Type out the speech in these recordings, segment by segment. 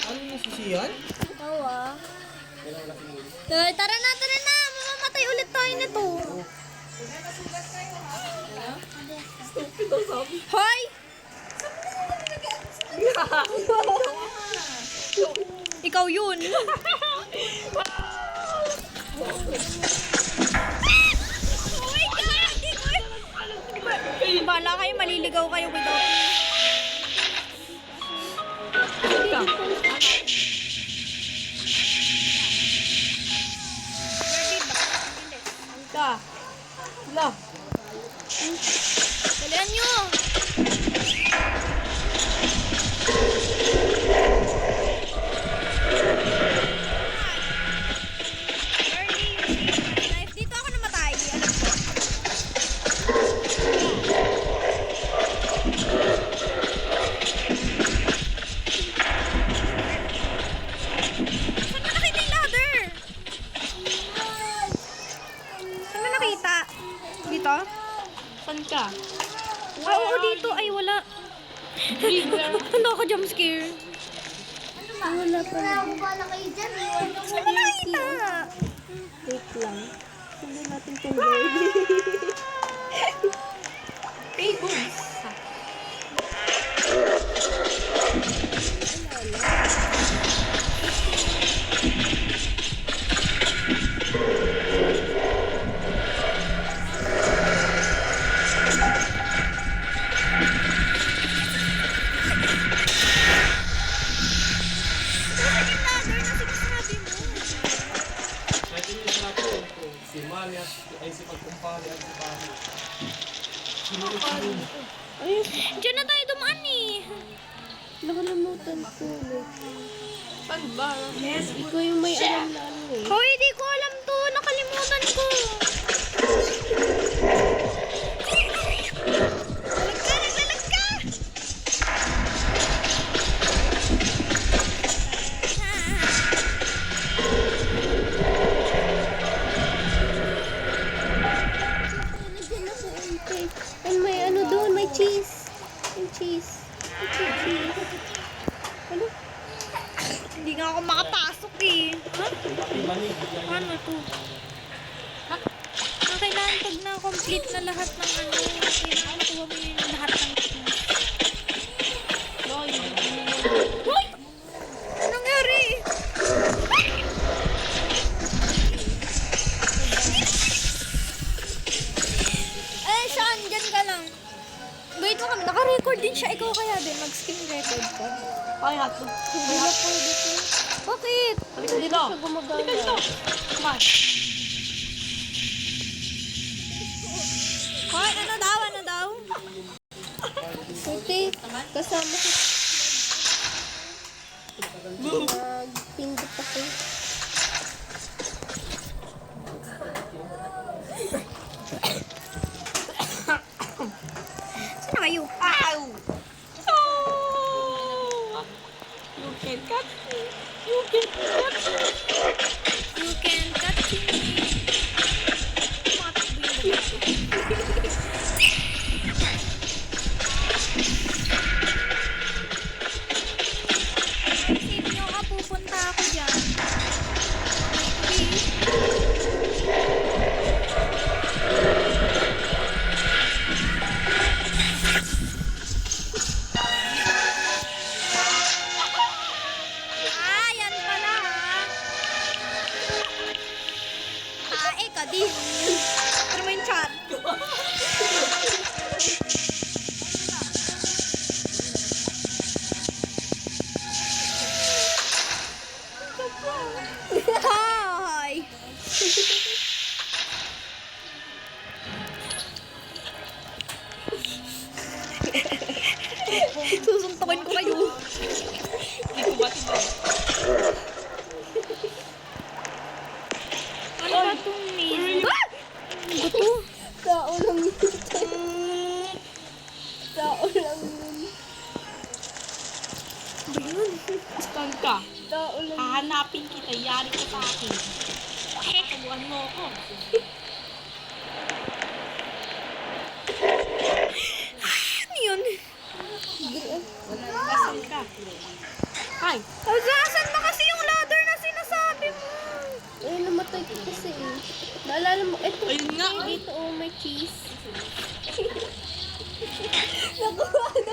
Ano yung sisiyan? Oo ah. Tara na, tara na. Mamamatay ulit tayo nito. Stupid daw sabi. Hoy! Ikaw yun. Oh my God! Bala kayo, maliligaw kayo without me. Ka. Wala. Dalihan nyo. Dito ako namatay. Alam ko. Saan mo nakita yung ladder? Saan mo nakita? Dito? Saan ka? Ah, oo, dito. Ay, wala. Tanda ako jump scare. Wala pa rin. Saan mo nakita? Wait lang. Hindi natin tuloy. Hey, boom. Saan yung ladder na sinasabi mo? Pwede niyo sila po. Si Mali at ay si Pagkumpali at si Pali. Ayun, Diyan na tayo dumaan eh. nakalimutan ko. Saan ba? Ikaw yung may alam na ano eh. Hoy, di ko alam to. Nakalimutan ko. Naglalag ka! Nandiyan na sa intake. And may ano doon, may cheese. May cheese. May cheese. Ano? Hindi nga ako makapasok eh. Ha? Manig. Ano to? Ha? Kailangan pag na-complete na lahat ng ano, kailangan makuha mo yung lahat ng cheese. Hoy! Anong nangyari? Eh, Sean, dyan ka lang. Wait mo kami, naka-record din siya. Ikaw kaya din, mag-screen record ka. Ay, hotdog. Hindi na pwede ko. Bakit? Halika dito. Siya gumagana. Halika dito. Come on. Hoy, ano daw, ano daw? Puti, kasama ko. Nagpindot ako. Saan na kayo? Ow! Oh! You can catch me. You can catch me. You can touch me. Save nyo ka, pupunta ako dyan. Ah, yan pala ha. Tae ka din. Pero mo yung chat. Hi! Susuntokin ko kayo. Hindi ko ba ito? Ano ba itong miss? Ah! Ano to? Tao lang yun. Tao lang yun. Ba yun? Saan ka? Tao lang. Hahanapin kita. Yari ka sa akin. Taguan mo ako. Ano yun? Saan ka? Ayun nga. Dito, oh, may cheese.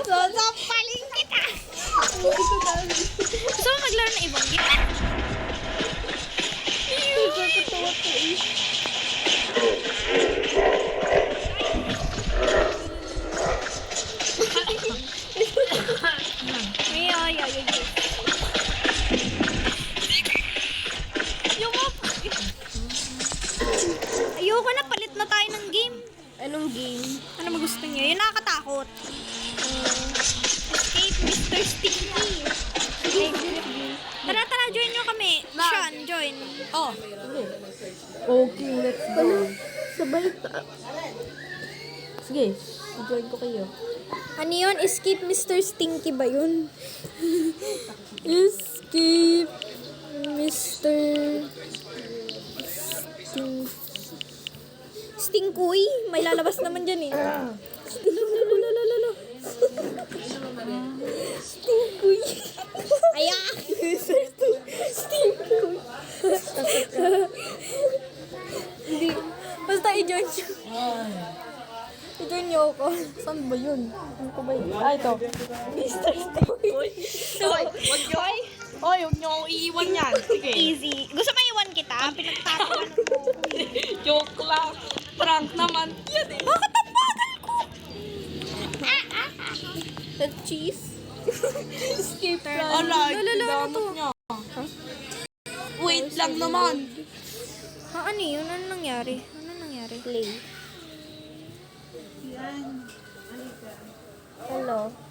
Sasampalin kita! Gusto mo maglaro ng ibang game? Nakakatawa to eh. Ay. Ayoko na, palit na tayo ng game. Anong game? Ano ba gusto niyo? Yung nakakatakot. Escape Mr. Sticky. Tara, join nyo kami. Sean, join. Oh. Okay, let's go. Sabay Sige, join ko kayo. Ano yun? Escape Mr. Stinky ba yun? Escape Mr. Stinkoy? May lalabas naman dyan eh. Stinkoy. Ayak! Stinkoy. Hindi. Basta i-join nyo. I-join nyo ako. Saan ba yun? Ano ko ba yun? Ah, ito. Mr. Stinkoy. Wag nyo. Oy, huwag nyo akong iiwan yan. Sige. Easy. Gusto mo iwan kita? Pinagtatawanan mo. Joke lang. Prank naman. Yan eh. Bakit ang bagal ko? The cheese. Escape Alright, Lalo na damot to. niya. Wait lang naman. Ha, ano yun? Ano nangyari? Play. Hello.